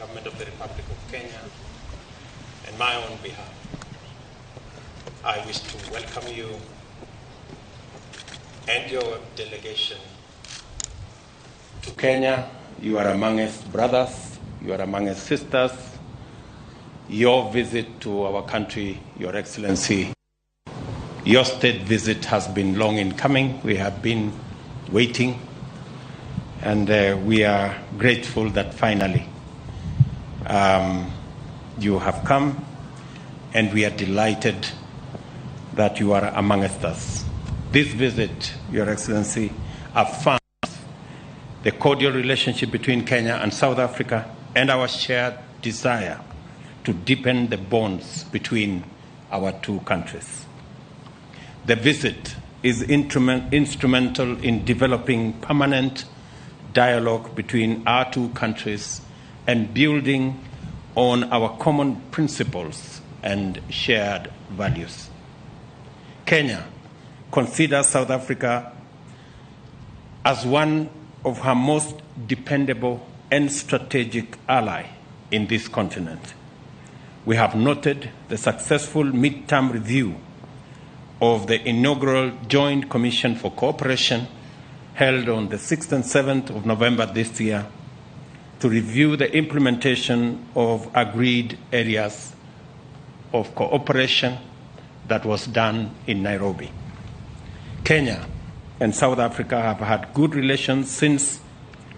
Government of the Republic of Kenya, and my own behalf, I wish to welcome you and your delegation to Kenya. You are among us brothers, you are among us sisters. Your visit to our country, Your Excellency, your state visit has been long in coming. We have been waiting, and we are grateful that finally you have come, and we are delighted that you are among us. This visit, Your Excellency, affirms the cordial relationship between Kenya and South Africa and our shared desire to deepen the bonds between our two countries. The visit is instrumental in developing permanent dialogue between our two countries and building on our common principles and shared values. Kenya considers South Africa as one of her most dependable and strategic ally in this continent. We have noted the successful midterm review of the inaugural Joint Commission for Cooperation held on the 6th and 7th of November this year to review the implementation of agreed areas of cooperation that was done in Nairobi. Kenya and South Africa have had good relations since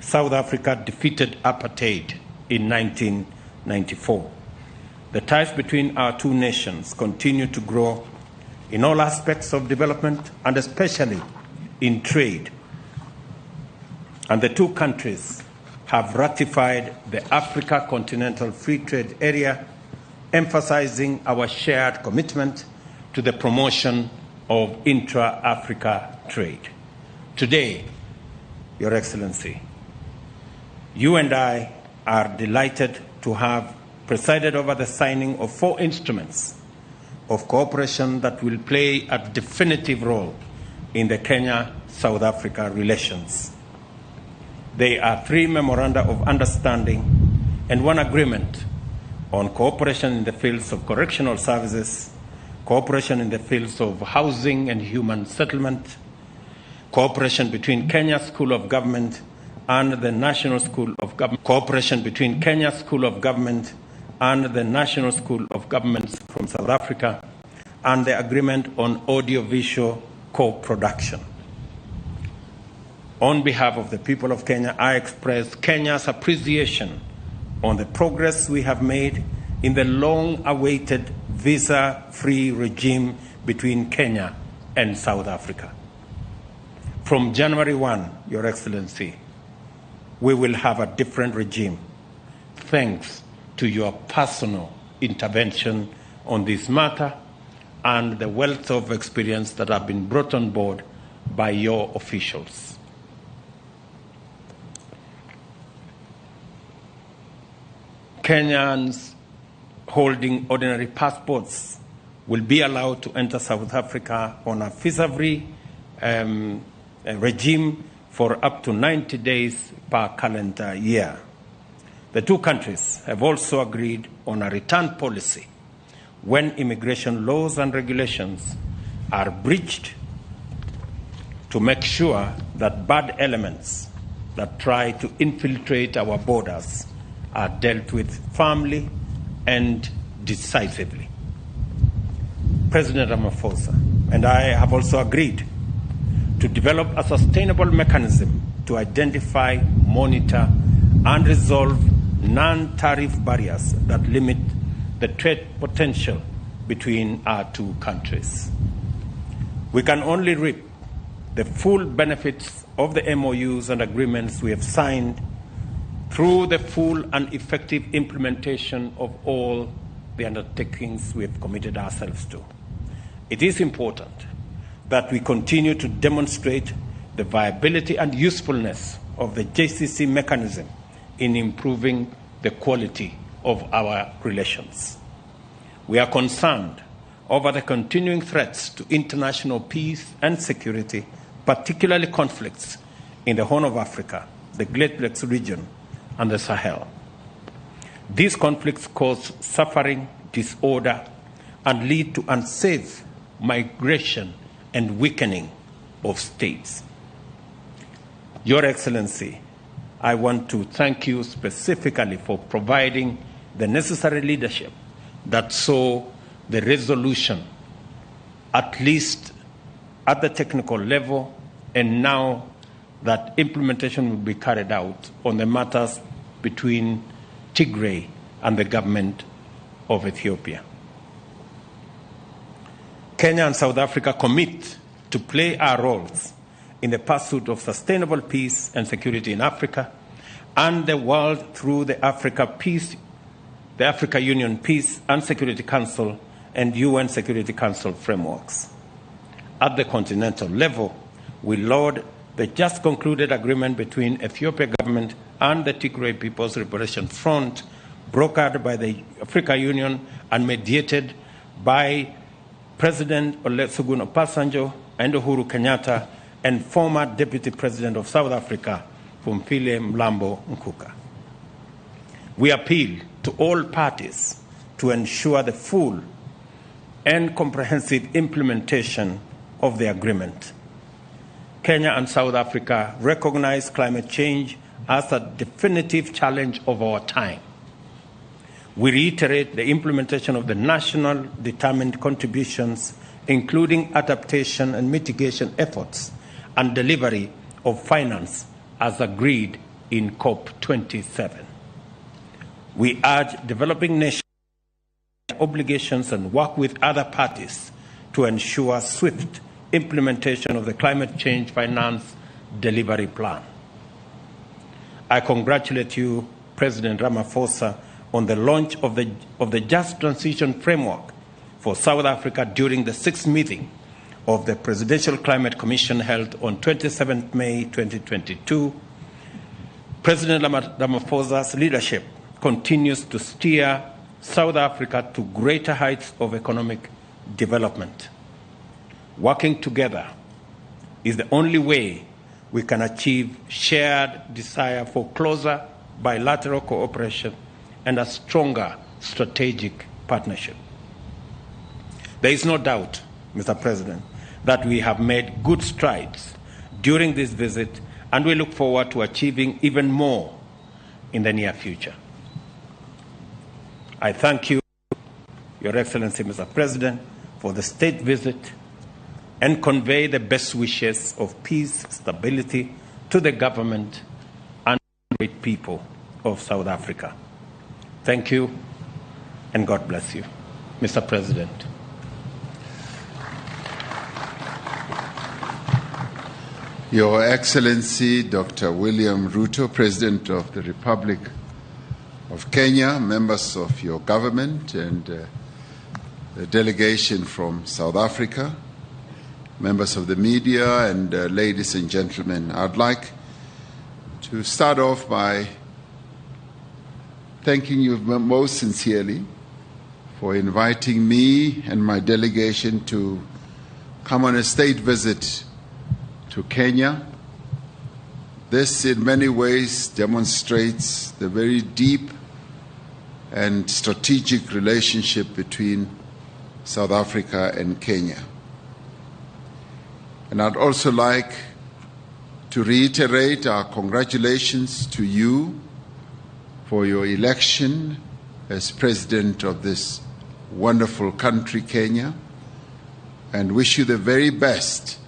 South Africa defeated apartheid in 1994. The ties between our two nations continue to grow in all aspects of development and especially in trade. And the two countries have ratified the Africa Continental Free Trade Area, emphasizing our shared commitment to the promotion of intra-Africa trade. Today, Your Excellency, you and I are delighted to have presided over the signing of 4 instruments of cooperation that will play a definitive role in the Kenya-South Africa relations. They are 3 memoranda of understanding and 1 agreement on cooperation in the fields of correctional services, cooperation in the fields of housing and human settlement, cooperation between Kenya School of Government and the National School of Government, cooperation between Kenya School of Government and the National School of Governments from South Africa, and the agreement on audiovisual co-production. On behalf of the people of Kenya, I express Kenya's appreciation on the progress we have made in the long-awaited visa-free regime between Kenya and South Africa. From January 1, Your Excellency, we will have a different regime, thanks to your personal intervention on this matter and the wealth of experience that have been brought on board by your officials. Kenyans holding ordinary passports will be allowed to enter South Africa on a visa-free regime for up to 90 days per calendar year. The two countries have also agreed on a return policy when immigration laws and regulations are breached to make sure that bad elements that try to infiltrate our borders are dealt with firmly and decisively. President Ramaphosa and I have also agreed to develop a sustainable mechanism to identify, monitor, and resolve non-tariff barriers that limit the trade potential between our two countries. We can only reap the full benefits of the MOUs and agreements we have signed through the full and effective implementation of all the undertakings we have committed ourselves to. It is important that we continue to demonstrate the viability and usefulness of the JCC mechanism in improving the quality of our relations. We are concerned over the continuing threats to international peace and security, particularly conflicts in the Horn of Africa, the Great Lakes region, and the Sahel. These conflicts cause suffering, disorder, and lead to unsafe migration and weakening of states. Your Excellency, I want to thank you specifically for providing the necessary leadership that saw the resolution, at least at the technical level, and now that implementation will be carried out on the matters between Tigray and the government of Ethiopia. Kenya and South Africa commit to play our roles in the pursuit of sustainable peace and security in Africa and the world through the Africa Union Peace and Security Council and UN Security Council frameworks. At the continental level, we laud the just concluded agreement between Ethiopia government and the Tigray People's Liberation Front, brokered by the Africa Union and mediated by President Olusegun Obasanjo and Uhuru Kenyatta and former Deputy President of South Africa, Phumzile Mlambo Ngcuka. We appeal to all parties to ensure the full and comprehensive implementation of the agreement. Kenya and South Africa recognize climate change as a definitive challenge of our time. We reiterate the implementation of the national determined contributions, including adaptation and mitigation efforts and delivery of finance as agreed in COP27. We urge developing nations obligations and work with other parties to ensure swift implementation of the Climate Change Finance Delivery Plan. I congratulate you, President Ramaphosa, on the launch of the Just Transition Framework for South Africa during the 6th meeting of the Presidential Climate Commission held on 27 May 2022. President Ramaphosa's leadership continues to steer South Africa to greater heights of economic development. Working together is the only way we can achieve shared desire for closer bilateral cooperation and a stronger strategic partnership. There is no doubt, Mr. President, that we have made good strides during this visit, and we look forward to achieving even more in the near future. I thank you, Your Excellency, Mr. President, for the state visit and convey the best wishes of peace, stability to the government and the great people of South Africa. Thank you, and God bless you, Mr. President. Your Excellency, Dr. William Ruto, President of the Republic of Kenya, members of your government, and the delegation from South Africa, members of the media, and ladies and gentlemen, I'd like to start off by thanking you most sincerely for inviting me and my delegation to come on a state visit to Kenya. This in many ways demonstrates the very deep and strategic relationship between South Africa and Kenya. And I'd also like to reiterate our congratulations to you for your election as President of this wonderful country, Kenya, and wish you the very best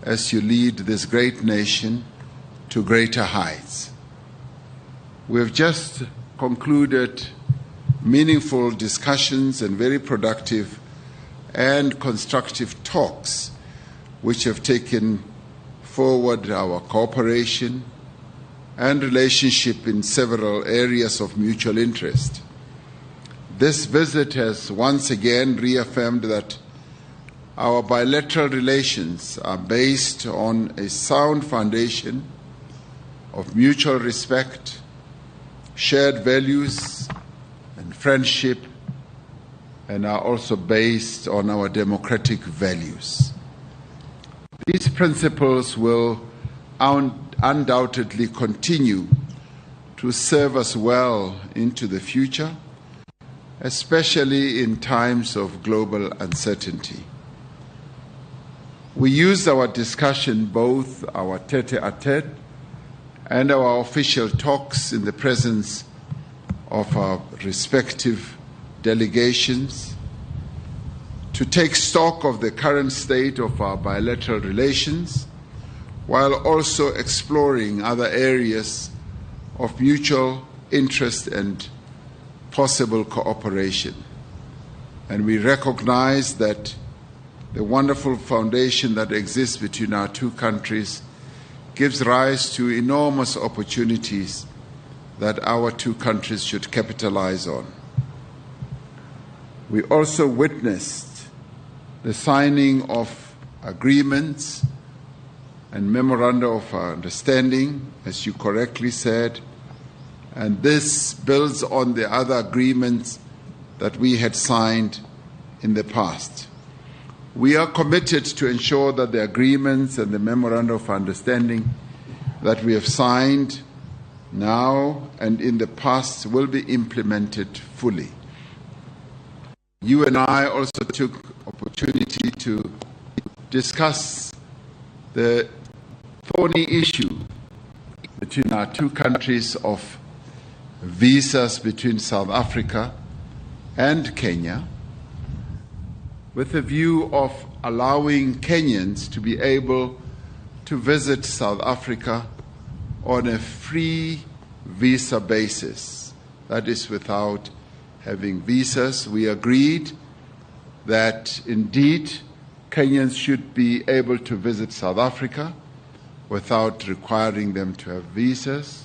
as you lead this great nation to greater heights. We have just concluded meaningful discussions and very productive and constructive talks which have taken forward our cooperation and relationship in several areas of mutual interest. This visit has once again reaffirmed that our bilateral relations are based on a sound foundation of mutual respect, shared values, and friendship, and are also based on our democratic values. These principles will undoubtedly continue to to serve us well into the future, especially in times of global uncertainty. We used our discussion, both our tete-a-tete and our official talks in the presence of our respective delegations, to take stock of the current state of our bilateral relations, while also exploring other areas of mutual interest and possible cooperation. And we recognize that the wonderful foundation that exists between our two countries gives rise to enormous opportunities that our two countries should capitalize on. We also witnessed the signing of agreements and memoranda of understanding, as you correctly said, and this builds on the other agreements that we had signed in the past. We are committed to ensure that the agreements and the memoranda of understanding that we have signed now and in the past will be implemented fully. You and I also took opportunity to discuss the thorny issue between our two countries of visas between South Africa and Kenya, with a view of allowing Kenyans to be able to visit South Africa on a free visa basis, that is, without having visas. We agreed that indeed Kenyans should be able to visit South Africa without requiring them to have visas,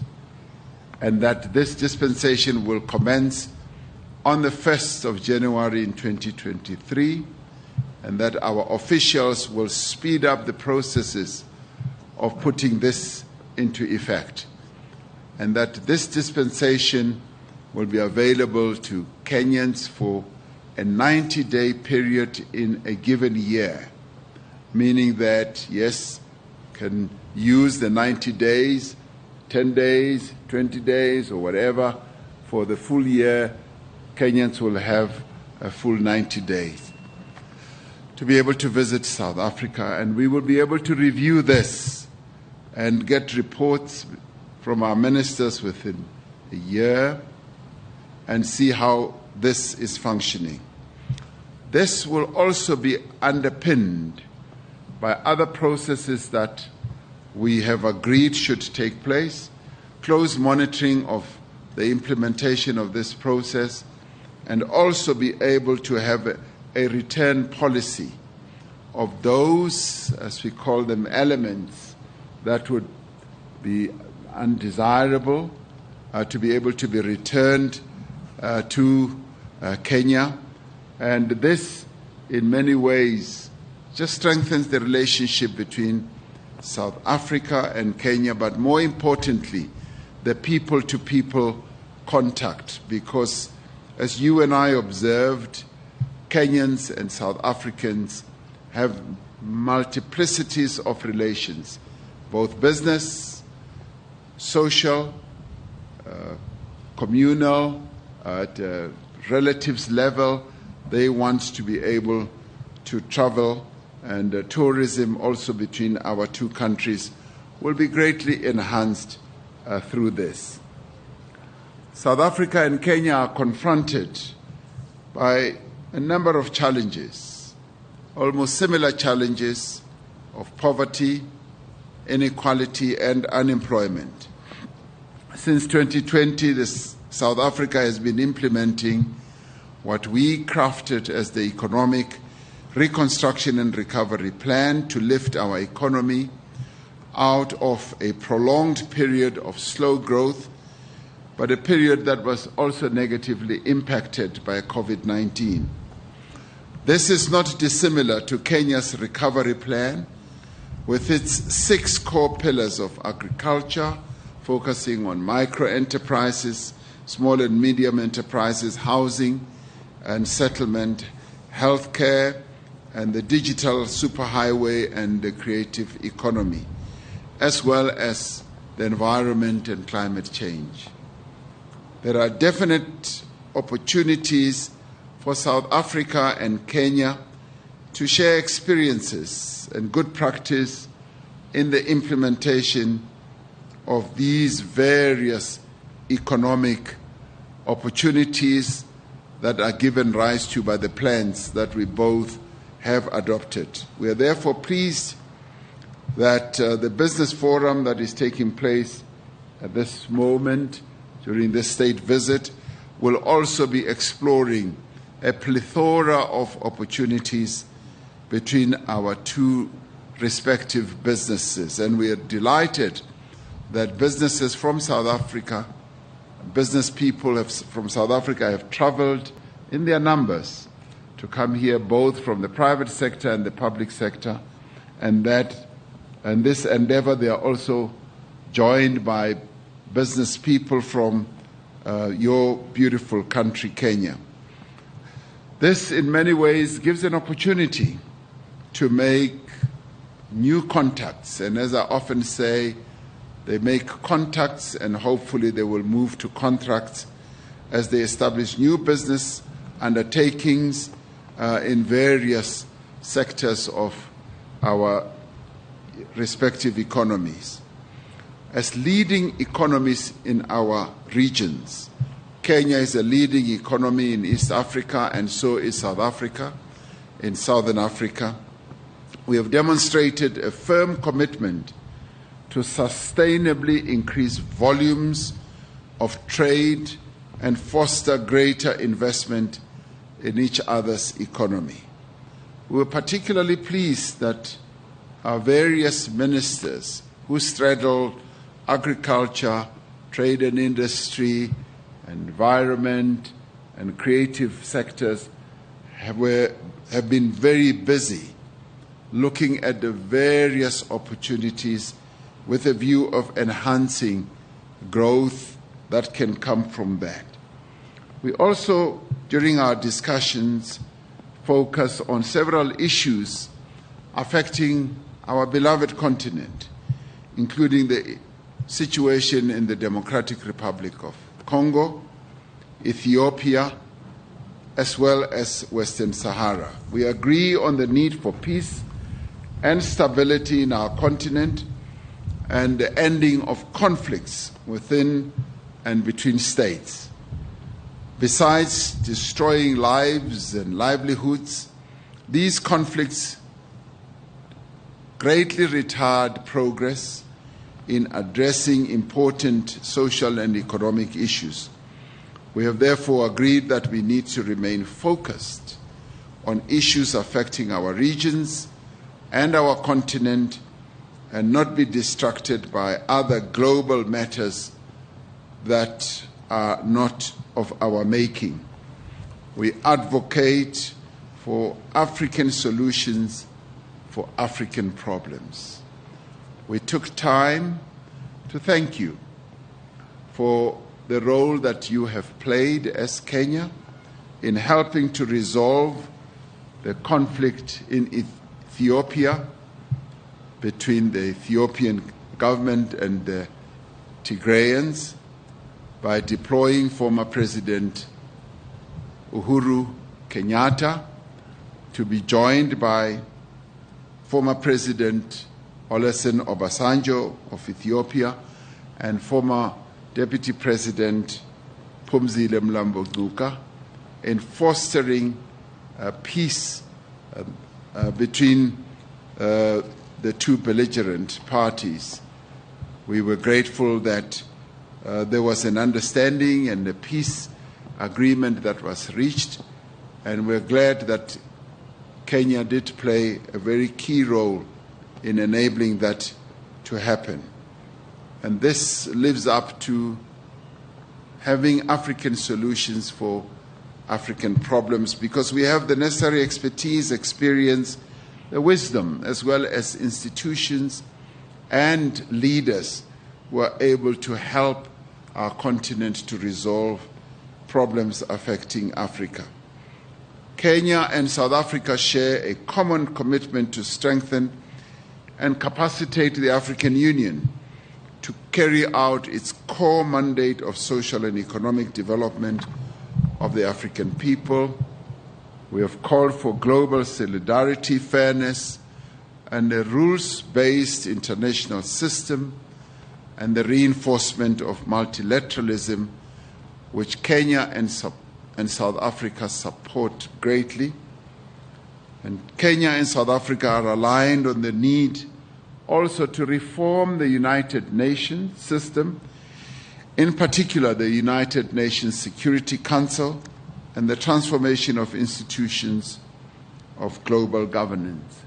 and that this dispensation will commence on the 1st of January in 2023, and that our officials will speed up the processes of putting this into effect, and that this dispensation will be available to Kenyans for a 90-day period in a given year, meaning that, yes, can use the 90 days, 10 days, 20 days, or whatever. For the full year, Kenyans will have a full 90 days to be able to visit South Africa, and we will be able to review this and get reports from our ministers within a year and see how this is functioning. This will also be underpinned by other processes that we have agreed should take place, close monitoring of the implementation of this process, and also be able to have a return policy of those, as we call them, elements that would be undesirable to be able to be returned to Kenya. And this, in many ways, just strengthens the relationship between South Africa and Kenya, but more importantly, the people-to-people contact, because as you and I observed, Kenyans and South Africans have multiplicities of relations, both business, social, communal, at a relatives level. They want to be able to travel, and tourism also between our two countries will be greatly enhanced through this. South Africa and Kenya are confronted by a number of challenges, almost similar challenges of poverty, inequality, and unemployment. Since 2020, South Africa has been implementing what we crafted as the Economic Reconstruction and Recovery Plan to lift our economy out of a prolonged period of slow growth, but a period that was also negatively impacted by COVID-19. This is not dissimilar to Kenya's recovery plan, with its 6 core pillars of agriculture, focusing on micro-enterprises, small and medium enterprises, housing and settlement, healthcare, and the digital superhighway and the creative economy, as well as the environment and climate change. There are definite opportunities for South Africa and Kenya to share experiences and good practice in the implementation of these various economic opportunities that are given rise to by the plans that we both have adopted. We are therefore pleased that the business forum that is taking place at this moment during this state visit will also be exploring a plethora of opportunities between our two respective businesses. And we are delighted that businesses from South Africa, business people from South Africa have traveled in their numbers to come here, both from the private sector and the public sector, and this endeavor they are also joined by business people from your beautiful country, Kenya. This, in many ways, gives an opportunity to make new contacts, and as I often say, they make contacts and hopefully they will move to contracts as they establish new business undertakings in various sectors of our respective economies. As leading economies in our regions, Kenya is a leading economy in East Africa, and so is South Africa, in Southern Africa. We have demonstrated a firm commitment to sustainably increase volumes of trade and foster greater investment in each other's economy. We were particularly pleased that our various ministers who straddle agriculture, trade and industry, environment, and creative sectors have been very busy looking at the various opportunities with a view of enhancing growth that can come from that. We also, during our discussions, focus on several issues affecting our beloved continent, including the situation in the Democratic Republic of Congo, Ethiopia, as well as Western Sahara. We agree on the need for peace and stability in our continent and the ending of conflicts within and between states. Besides destroying lives and livelihoods, these conflicts greatly retard progress in addressing important social and economic issues. We have therefore agreed that we need to remain focused on issues affecting our regions and our continent and not be distracted by other global matters that are not of our making. We advocate for African solutions for African problems. We took time to thank you for the role that you have played as Kenya in helping to resolve the conflict in Ethiopia between the Ethiopian government and the Tigrayans by deploying former President Uhuru Kenyatta to be joined by former President Olusegun Obasanjo of Ethiopia and former Deputy President Phumzile Mlambo Ngcuka in fostering peace between the two belligerent parties. We were grateful that there was an understanding and a peace agreement that was reached, and we're glad that Kenya did play a very key role in enabling that to happen. And this lives up to having African solutions for African problems, because we have the necessary expertise, experience, the wisdom, as well as institutions and leaders who are able to help our continent to resolve problems affecting Africa. Kenya and South Africa share a common commitment to strengthen and capacitate the African Union to carry out its core mandate of social and economic development of the African people. We have called for global solidarity, fairness, and a rules-based international system, and the reinforcement of multilateralism, which Kenya and South Africa support greatly. And Kenya and South Africa are aligned on the need also to reform the United Nations system, in particular the United Nations Security Council and the transformation of institutions of global governance.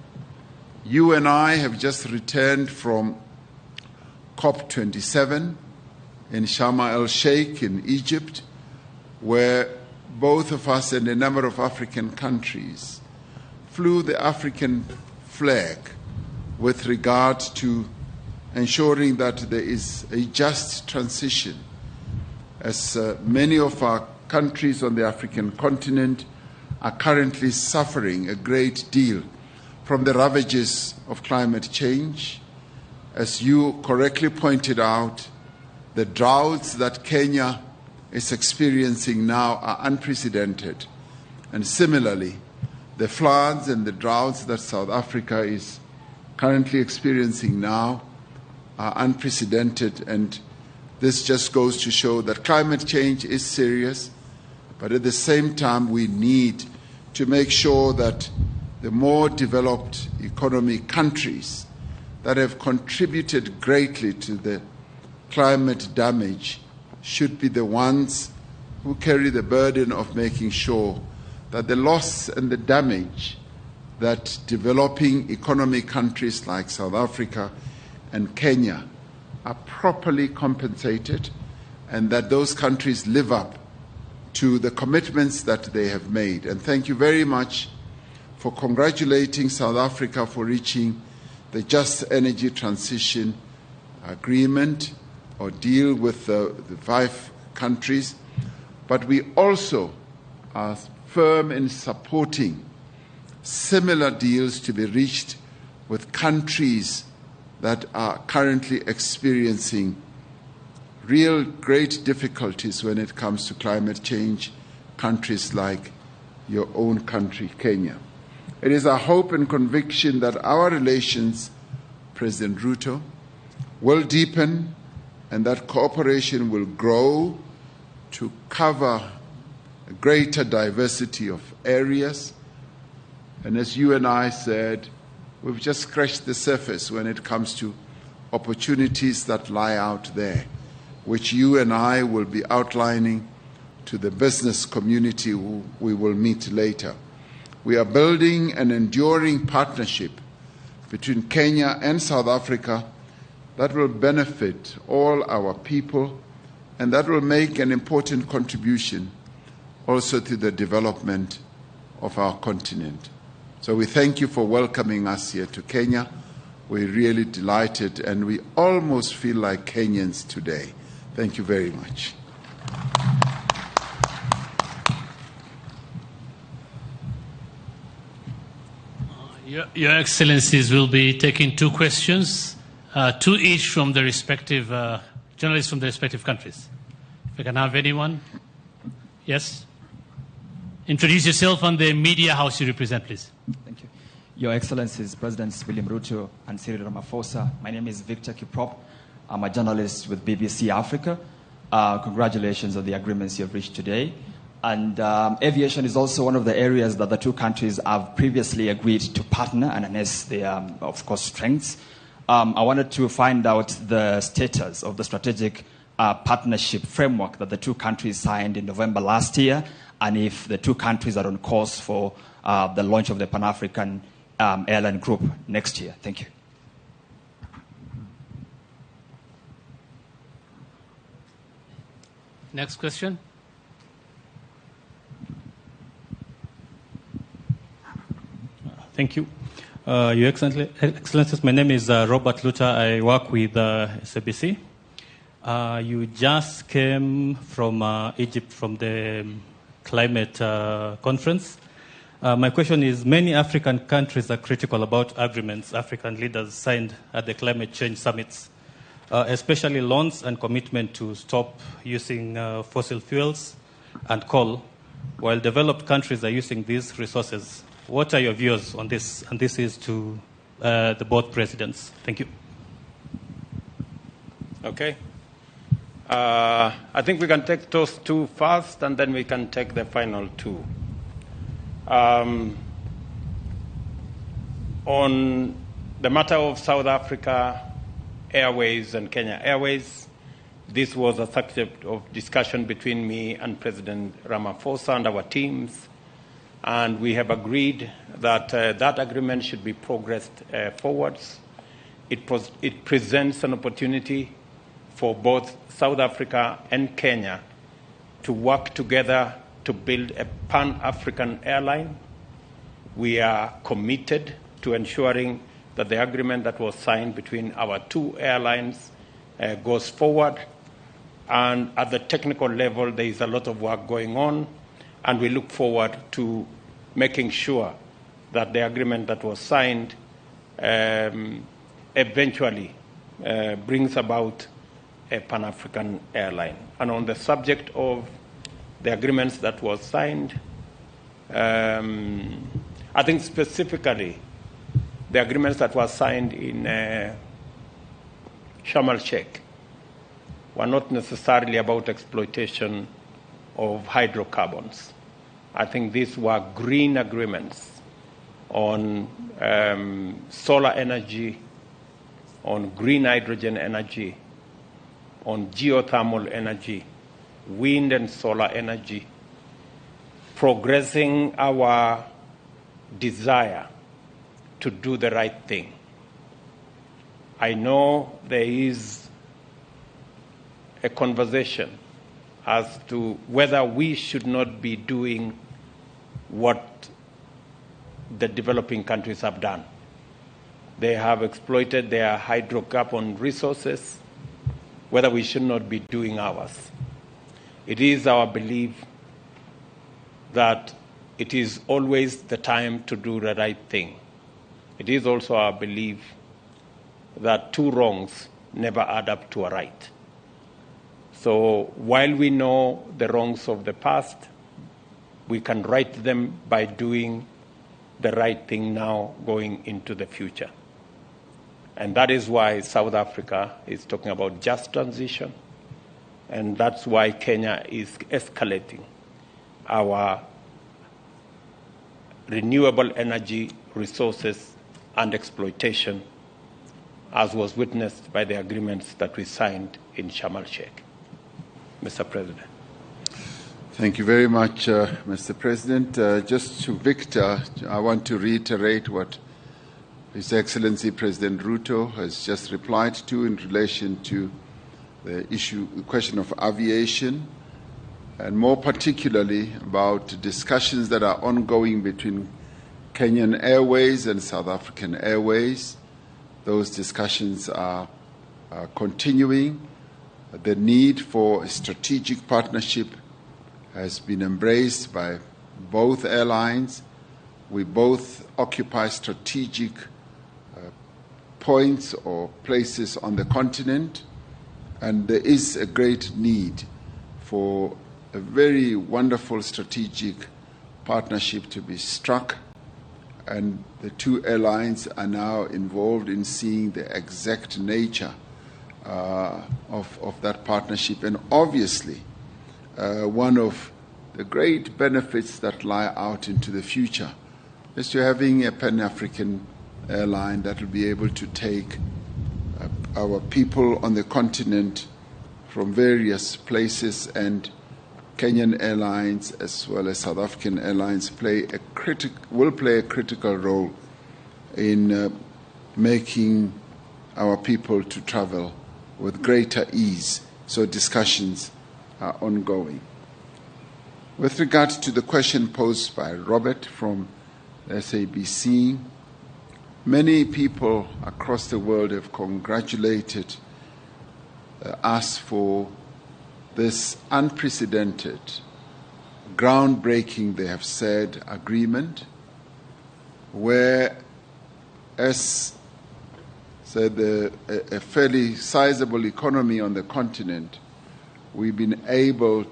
You and I have just returned from COP27 in Sharm el-Sheikh in Egypt, where both of us and a number of African countries flew the African flag with regard to ensuring that there is a just transition, as many of our countries on the African continent are currently suffering a great deal from the ravages of climate change. As you correctly pointed out, the droughts that Kenya is experiencing now are unprecedented. And similarly, the floods and the droughts that South Africa is currently experiencing now are unprecedented. And this just goes to show that climate change is serious, but at the same time, we need to make sure that the more developed economy countries that have contributed greatly to the climate damage should be the ones who carry the burden of making sure that the loss and the damage that developing economy countries like South Africa and Kenya are properly compensated, and that those countries live up to the commitments that they have made. And thank you very much for congratulating South Africa for reaching the Just Energy Transition Agreement or deal with the 5 countries. But we also are firm in supporting similar deals to be reached with countries that are currently experiencing real great difficulties when it comes to climate change, countries like your own country, Kenya. It is our hope and conviction that our relations, President Ruto, will deepen and that cooperation will grow to cover a greater diversity of areas. And as you and I said, we've just scratched the surface when it comes to opportunities that lie out there, which you and I will be outlining to the business community who we will meet later. We are building an enduring partnership between Kenya and South Africa that will benefit all our people and that will make an important contribution also to the development of our continent. So we thank you for welcoming us here to Kenya. We're really delighted, and we almost feel like Kenyans today. Thank you very much. Your Excellencies will be taking 2 questions, 2 each from the respective journalists from the respective countries. If I can have anyone. Yes? Introduce yourself and the media house you represent, please. Thank you. Your Excellencies, Presidents William Ruto and Cyril Ramaphosa, my name is Victor Kiprop. I'm a journalist with BBC Africa. Congratulations on the agreements you have reached today. And aviation is also one of the areas that the 2 countries have previously agreed to partner and harness their, of course, strengths. I wanted to find out the status of the strategic partnership framework that the 2 countries signed in November last year, and if the 2 countries are on course for the launch of the Pan-African airline group next year. Thank you. Next question. Thank you. Your Excellencies, my name is Robert Luther. I work with SABC. You just came from Egypt from the climate conference. My question is, many African countries are critical about agreements African leaders signed at the climate change summits. especially loans and commitment to stop using fossil fuels and coal, while developed countries are using these resources. What are your views on this? And this is to the both presidents. Thank you. Okay. I think we can take those two first, and then we can take the final two. On the matter of South Africa Airways and Kenya Airways, this was a subject of discussion between me and President Ramaphosa and our teams, and we have agreed that that agreement should be progressed forwards. It presents an opportunity for both South Africa and Kenya to work together to build a Pan-African airline. We are committed to ensuring that the agreement that was signed between our two airlines goes forward. And at the technical level, there is a lot of work going on, and we look forward to making sure that the agreement that was signed eventually brings about a Pan-African airline. And on the subject of the agreements that was signed, I think specifically the agreements that were signed in Sharm el-Sheikh were not necessarily about exploitation of hydrocarbons. I think these were green agreements on solar energy, on green hydrogen energy, on geothermal energy, wind and solar energy, progressing our desire to do the right thing. I know there is a conversation as to whether we should not be doing what the developing countries have done. They have exploited their hydrocarbon resources, whether we should not be doing ours. It is our belief that it is always the time to do the right thing. It is also our belief that two wrongs never add up to a right. So while we know the wrongs of the past, we can right them by doing the right thing now going into the future. And that is why South Africa is talking about just transition, and that's why Kenya is escalating our renewable energy resources and exploitation, as was witnessed by the agreements that we signed in Sharm el-Sheikh. Mr. President. Thank you very much, Mr. President. Just to Victor, I want to reiterate what His Excellency President Ruto has just replied to in relation to the question of aviation, and more particularly about discussions that are ongoing between Kenyan Airways and South African Airways. Those discussions are continuing. The need for a strategic partnership has been embraced by both airlines. We both occupy strategic points or places on the continent, and there is a great need for a very wonderful strategic partnership to be struck, and the two airlines are now involved in seeing the exact nature of that partnership. And obviously, one of the great benefits that lie out into the future is to having a Pan-African airline that will be able to take our people on the continent from various places, and Kenyan Airlines as well as South African Airlines will play a critical role in making our people to travel with greater ease. So discussions are ongoing. With regard to the question posed by Robert from SABC, many people across the world have congratulated us for this unprecedented, groundbreaking, they have said, agreement, where, as a fairly sizable economy on the continent, we've been able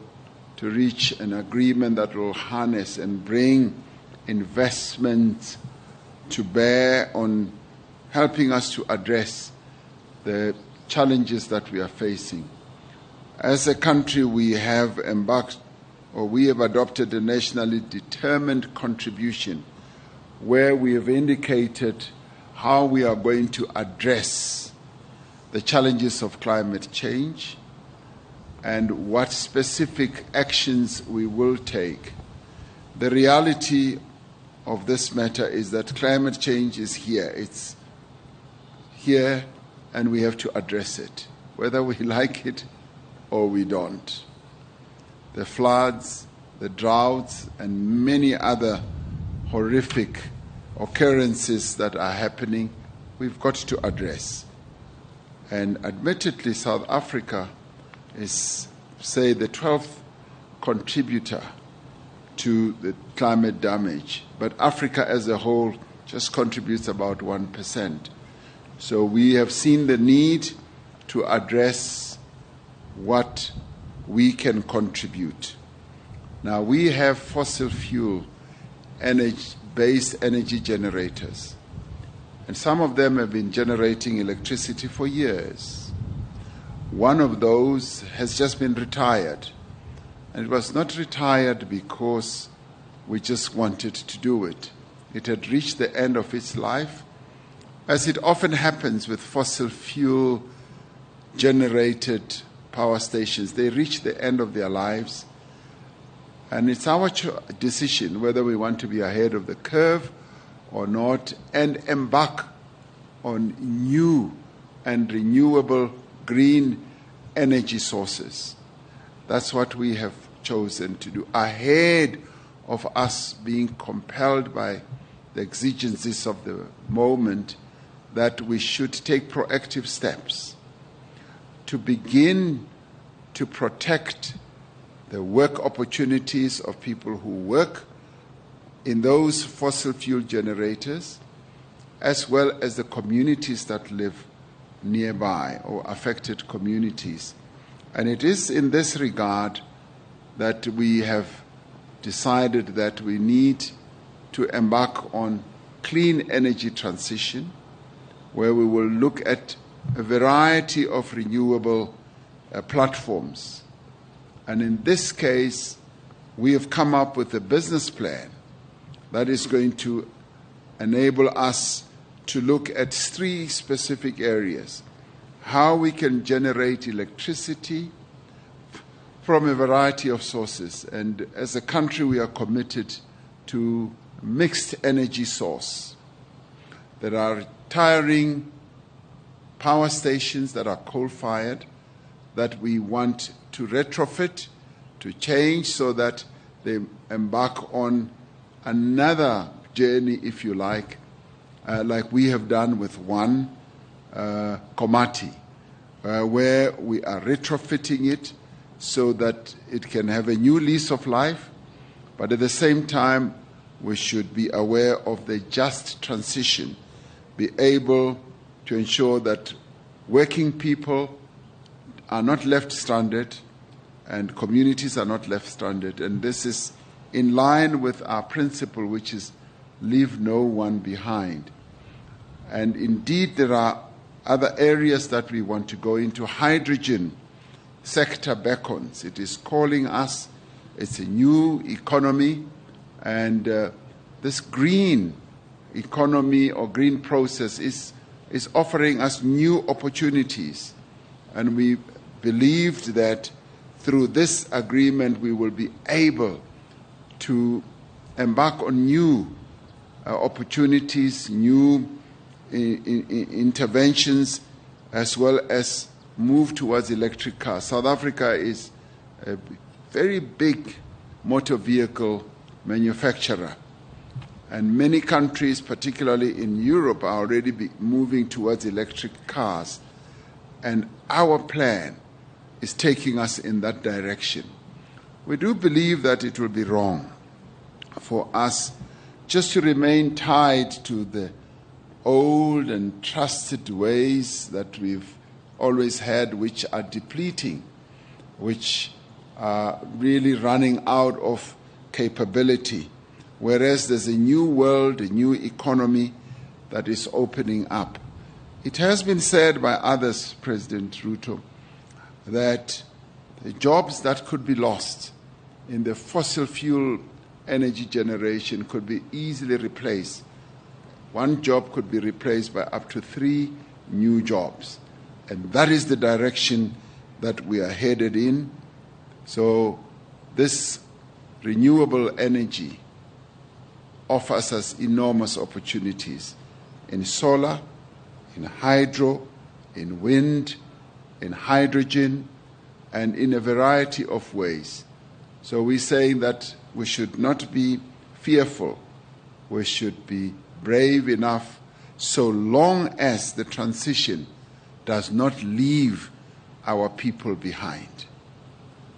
to reach an agreement that will harness and bring investment to bear on helping us to address the challenges that we are facing. As a country, we have adopted a nationally determined contribution where we have indicated how we are going to address the challenges of climate change and what specific actions we will take. The reality of this matter is that climate change is here. It's here, and we have to address it, whether we like it or we don't. The floods, the droughts, and many other horrific occurrences that are happening, we've got to address. And admittedly, South Africa is, say, the 12th contributor to the climate damage, but Africa as a whole just contributes about 1%. So we have seen the need to address what we can contribute. Now, we have fossil fuel based energy generators, and some of them have been generating electricity for years. One of those has just been retired, and it was not retired because we just wanted to do it. It had reached the end of its life, as it often happens with fossil fuel generated power stations. They reach the end of their lives, and it's our decision whether we want to be ahead of the curve or not and embark on new and renewable green energy sources. That's what we have chosen to do, ahead of us being compelled by the exigencies of the moment, that we should take proactive steps to begin to protect the work opportunities of people who work in those fossil fuel generators, as well as the communities that live nearby or affected communities. And it is in this regard that we have decided that we need to embark on clean energy transition, where we will look at a variety of renewable platforms. And in this case, we have come up with a business plan that is going to enable us to look at 3 specific areas: how we can generate electricity from a variety of sources. And as a country, we are committed to mixed energy source. There are retiring power stations that are coal-fired that we want to retrofit, to change, so that they embark on another journey, if you like we have done with one, Komati, where we are retrofitting it so that it can have a new lease of life, but at the same time, we should be aware of the just transition, be able to ensure that working people are not left stranded and communities are not left stranded. And this is in line with our principle, which is leave no one behind. And indeed, there are other areas that we want to go into. Hydrogen sector beckons. It is calling us. It's a new economy, and this green economy or green process is offering us new opportunities. And we believed that through this agreement we will be able to embark on new opportunities, new interventions, as well as move towards electric cars. South Africa is a very big motor vehicle manufacturer, and many countries, particularly in Europe, are already moving towards electric cars. And our plan is taking us in that direction. We do believe that it will be wrong for us just to remain tied to the old and trusted ways that we've always had, which are depleting, which are really running out of capability, whereas there's a new world, a new economy that is opening up. It has been said by others, President Ruto, that the jobs that could be lost in the fossil fuel energy generation could be easily replaced. One job could be replaced by up to 3 new jobs. And that is the direction that we are headed in. So this renewable energy offers us enormous opportunities in solar, in hydro, in wind, in hydrogen, and in a variety of ways. So we're saying that we should not be fearful. We should be brave enough so long as the transition does not leave our people behind.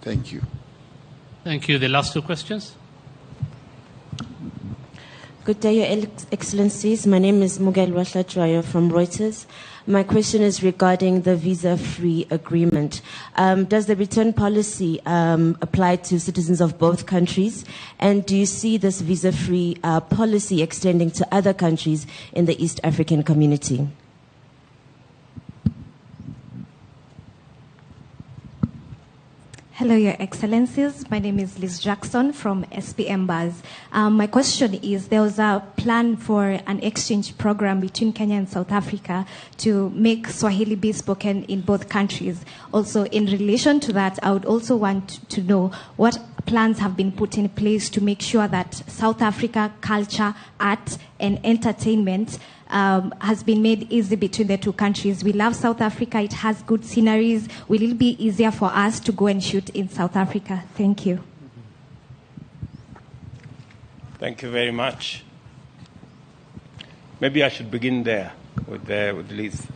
Thank you. Thank you. The last 2 questions. Good day, Your Excellencies. My name is Mugelwa Hlajwayo from Reuters. My question is regarding the visa-free agreement. Does the return policy apply to citizens of both countries? And do you see this visa-free policy extending to other countries in the East African community? Hello, Your Excellencies. My name is Liz Jackson from SPM Buzz. My question is, there was a plan for an exchange program between Kenya and South Africa to make Swahili be spoken in both countries. Also, in relation to that, I would also want to know what plans have been put in place to make sure that South Africa culture, art, and entertainment has been made easy between the 2 countries. We love South Africa. It has good sceneries. Will it be easier for us to go and shoot in South Africa? Thank you. Thank you very much. Maybe I should begin there with Liz.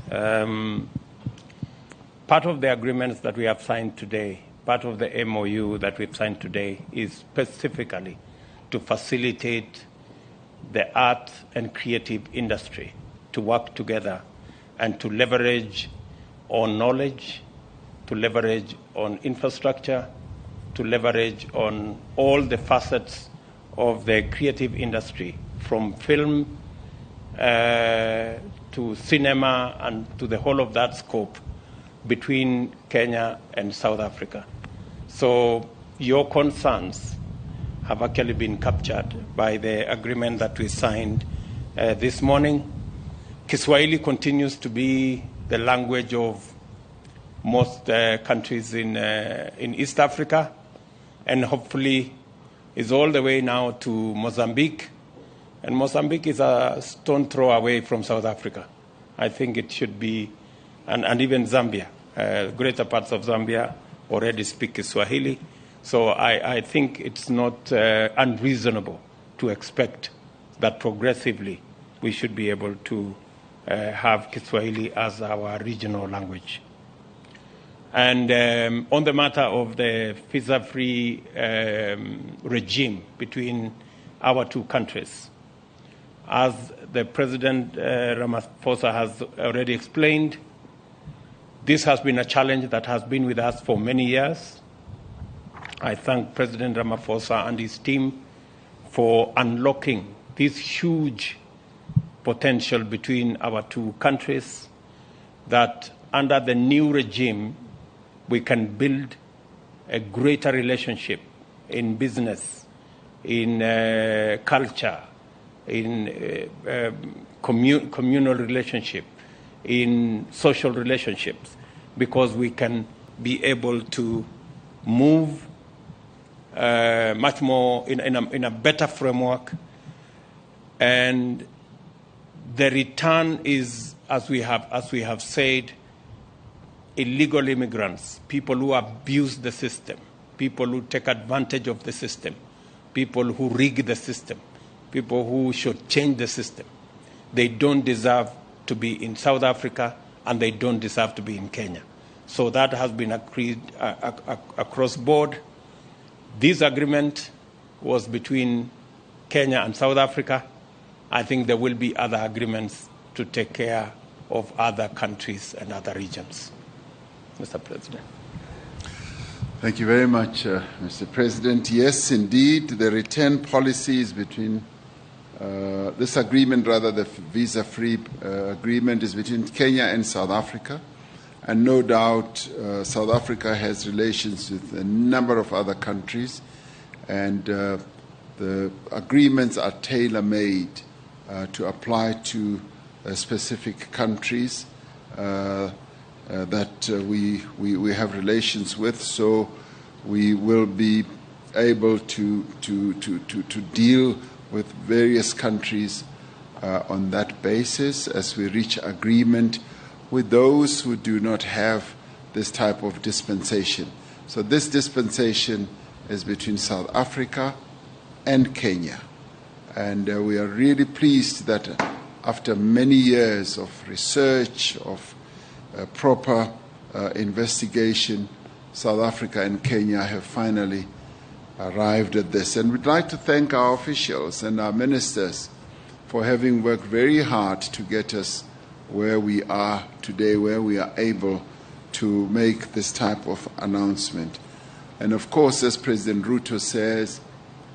Part of the agreements that we have signed today, part of the MOU that we've signed today is specifically to facilitate the art and creative industry to work together and to leverage on knowledge, to leverage on infrastructure, to leverage on all the facets of the creative industry, from film to cinema and to the whole of that scope between Kenya and South Africa. So your concerns have actually been captured by the agreement that we signed this morning. Kiswahili continues to be the language of most countries in East Africa, and hopefully is all the way now to Mozambique. And Mozambique is a stone throw away from South Africa. I think it should be, and even Zambia. Greater parts of Zambia already speak Kiswahili. So I think it's not unreasonable to expect that progressively we should be able to have Kiswahili as our regional language. And on the matter of the visa-free regime between our 2 countries, as the President Ramaphosa has already explained, this has been a challenge that has been with us for many years. I thank President Ramaphosa and his team for unlocking this huge potential between our 2 countries, that under the new regime, we can build a greater relationship in business, in culture, in communal relationship, in social relationships, because we can be able to move much more in a better framework. And the return is, as we have said, illegal immigrants, people who abuse the system, people who take advantage of the system, people who rig the system, people who should change the system. They don't deserve to be in South Africa, and they don't deserve to be in Kenya. So that has been agreed across board. This agreement was between Kenya and South Africa. I think there will be other agreements to take care of other countries and other regions. Mr. President. Thank you very much, Mr. President. Yes, indeed, the return policy is between this agreement, rather the visa-free agreement, is between Kenya and South Africa. And no doubt South Africa has relations with a number of other countries, and the agreements are tailor-made to apply to specific countries that we have relations with. So we will be able to deal with various countries on that basis as we reach agreement with those who do not have this type of dispensation. So this dispensation is between South Africa and Kenya. And we are really pleased that after many years of research, of proper investigation, South Africa and Kenya have finally arrived at this. And we'd like to thank our officials and our ministers for having worked very hard to get us where we are today, where we are able to make this type of announcement. And of course, as President Ruto says,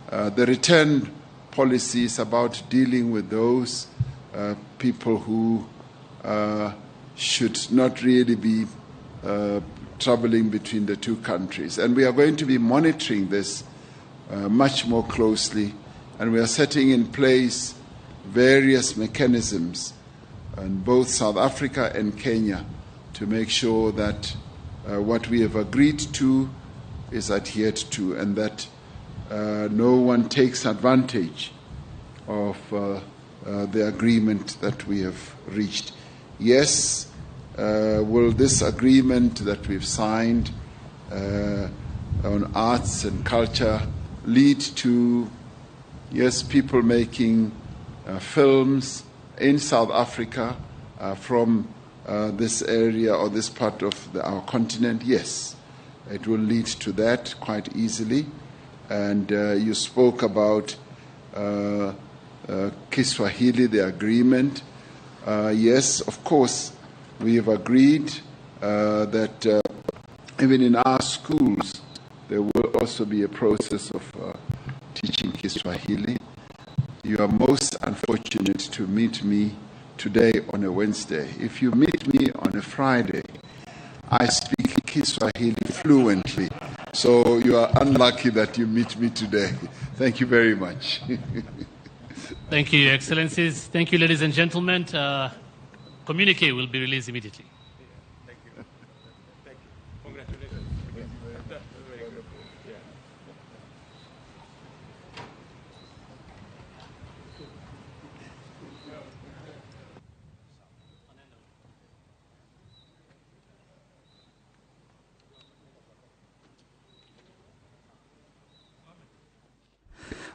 the return policy is about dealing with those people who should not really be traveling between the two countries. And we are going to be monitoring this much more closely, and we are setting in place various mechanisms in both South Africa and Kenya to make sure that what we have agreed to is adhered to, and that no one takes advantage of the agreement that we have reached. Yes, will this agreement that we've signed on arts and culture lead to, yes, people making films in South Africa from this area or this part of our continent? Yes, it will lead to that quite easily. And you spoke about Kiswahili, the agreement. Yes, of course, we have agreed that even in our schools, there will also be a process of teaching Kiswahili. You are most unfortunate to meet me today on a Wednesday. If you meet me on a Friday, I speak Kiswahili fluently. So you are unlucky that you meet me today. Thank you very much. Thank you, Your Excellencies. Thank you, ladies and gentlemen. Communique will be released immediately. Thank you. Thank you. Congratulations.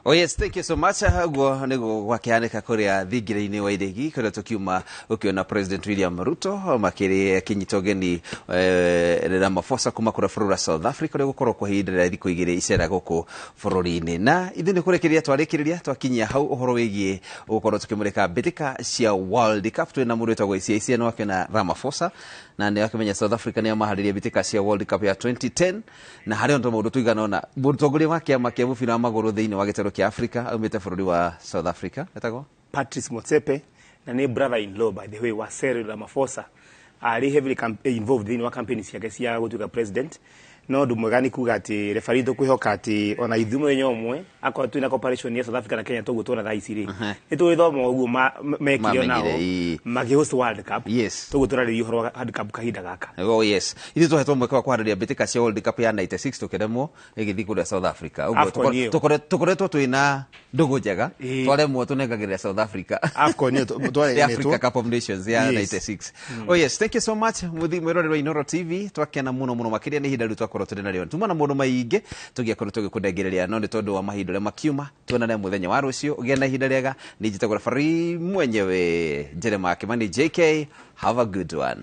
Oh yes, thank you so much. Guo nego gwakianika kuria thingire-ini wa iregi kuria tukiuma ukiona President William Ruto makiri kinyitogeni Ramaphosa kuma kuria bũrũri wa South Africa ria gukorwo kwa ihinda rĩa thikũ igĩrĩ icera gũkũ bũrũri-inĩ. Na ithuĩ nĩ kũrekereria twarĩkĩrĩria twakinyia hau ũhoro wĩgiĩ gũkorwo tukĩmũrĩka mbĩtĩka cia World Cup. Twĩna mũndũ wĩtagwo Isiano akĩona Ramaphosa na nĩ akĩmenya South Africa nĩ amaharĩria mbĩtĩka cia World Cup ya 2010 na harĩ ndo mũndũ tuigana ona mũtongoria wa kĩama kĩa mũbira wa magũrũ thĩinĩ wa gĩtarũ kĩa Africa aumĩte bũrũri wa South Africa etagwo Patrice Motsepe na nĩ brother-in-law by the way wa Cyril Ramaphosa ari heavily involved in wa campaign ciake cia gũtuĩka president. No ndu mwega ni kuga ati referee tukwihoka ati ona ithumo nyomwe akwa twina cooperation ya South Africa na Kenya tugu tona thaa ici ri ni twithoma uguo mekio nao magihost World Cup. Yes, tugu tona ri uhoro World Cup kahinda gaka. Oh yes, ithu twahetwo mweke wa kuharĩria mbĩtĩka cia World Cup ya 96 tukiremwo igĩthiĩ kũrĩa South Africa. Uguo tukoretwo twina ndũgũ njega twaremwo tunengagĩrĩra South Africa AFCON the Africa Cup of Nations ya 96. Oh yes, thank you so much muthi mwĩrorerwo Inooro TV twakena muno makĩria nĩ ihinda rĩu twakorwo tũrĩ narĩo tumana maũndũ maingĩ tũgĩakorwo tũgĩkũnengereria no nĩ tondũ wa mahinda ũrĩa makiuma tuonane mũthenya wa rũciũ ũgĩe na ihinda rĩega. Nĩ njĩtagwo referee mwenyewe Jeremiah Kimani JK. Have a good one.